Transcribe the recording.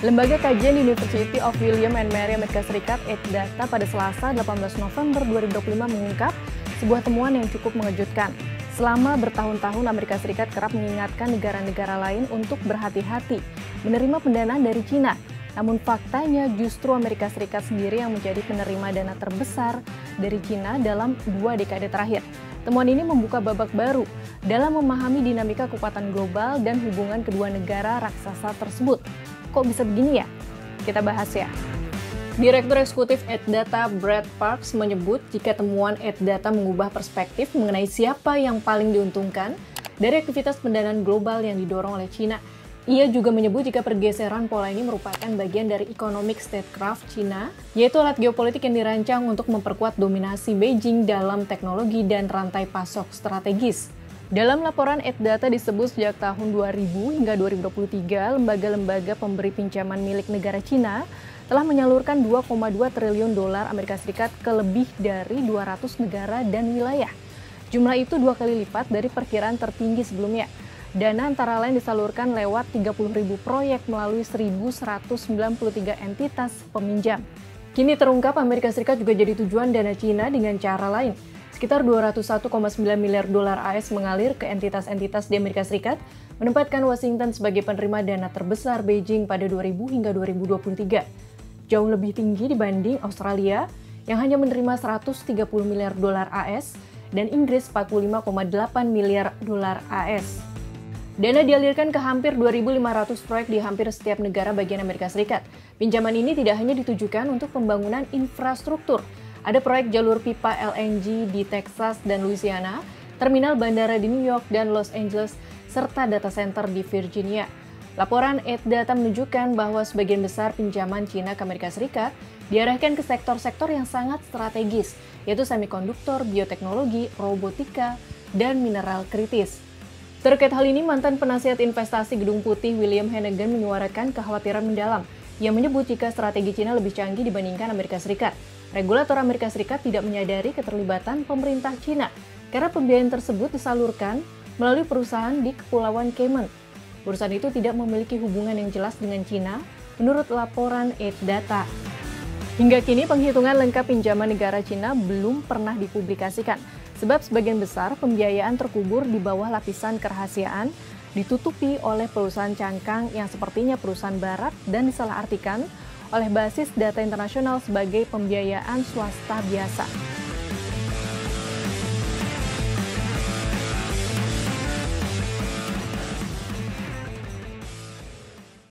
Lembaga kajian University of William and Mary Amerika Serikat ETHDATA pada Selasa 18 November 2025 mengungkap sebuah temuan yang cukup mengejutkan. Selama bertahun-tahun Amerika Serikat kerap mengingatkan negara-negara lain untuk berhati-hati menerima pendanaan dari Cina. Namun faktanya justru Amerika Serikat sendiri yang menjadi penerima dana terbesar dari Cina dalam 2 dekade terakhir. Temuan ini membuka babak baru dalam memahami dinamika kekuatan global dan hubungan kedua negara raksasa tersebut. Kok bisa begini ya? Kita bahas ya. Direktur Eksekutif ETHDATA Brad Parks menyebut jika temuan ETHDATA mengubah perspektif mengenai siapa yang paling diuntungkan dari aktivitas pendanaan global yang didorong oleh Cina. Ia juga menyebut jika pergeseran pola ini merupakan bagian dari economic statecraft Cina, yaitu alat geopolitik yang dirancang untuk memperkuat dominasi Beijing dalam teknologi dan rantai pasok strategis. Dalam laporan ETHDATA disebut sejak tahun 2000 hingga 2023, lembaga-lembaga pemberi pinjaman milik negara Cina telah menyalurkan 2,2 triliun dolar Amerika Serikat ke lebih dari 200 negara dan wilayah. Jumlah itu 2 kali lipat dari perkiraan tertinggi sebelumnya. Dana antara lain disalurkan lewat 30.000 proyek melalui 1.193 entitas peminjam. Kini terungkap Amerika Serikat juga jadi tujuan dana Cina dengan cara lain. Sekitar 201,9 miliar dolar AS mengalir ke entitas-entitas di Amerika Serikat, menempatkan Washington sebagai penerima dana terbesar Beijing pada 2000 hingga 2023. Jauh lebih tinggi dibanding Australia yang hanya menerima 130 miliar dolar AS dan Inggris 45,8 miliar dolar AS. Dana dialirkan ke hampir 2.500 proyek di hampir setiap negara bagian Amerika Serikat. Pinjaman ini tidak hanya ditujukan untuk pembangunan infrastruktur. Ada proyek jalur pipa LNG di Texas dan Louisiana, terminal bandara di New York dan Los Angeles, serta data center di Virginia. Laporan ETHDATA menunjukkan bahwa sebagian besar pinjaman Cina ke Amerika Serikat diarahkan ke sektor-sektor yang sangat strategis, yaitu semikonduktor, bioteknologi, robotika, dan mineral kritis. Terkait hal ini, mantan penasihat investasi Gedung Putih William Hannigan menyuarakan kekhawatiran mendalam. Ia menyebut jika strategi Cina lebih canggih dibandingkan Amerika Serikat. Regulator Amerika Serikat tidak menyadari keterlibatan pemerintah Cina karena pembiayaan tersebut disalurkan melalui perusahaan di Kepulauan Cayman. Perusahaan itu tidak memiliki hubungan yang jelas dengan Cina, menurut laporan ETHDATA. Hingga kini penghitungan lengkap pinjaman negara Cina belum pernah dipublikasikan, sebab sebagian besar pembiayaan terkubur di bawah lapisan kerahasiaan, ditutupi oleh perusahaan cangkang yang sepertinya perusahaan barat dan disalahartikan oleh basis data internasional sebagai pembiayaan swasta biasa.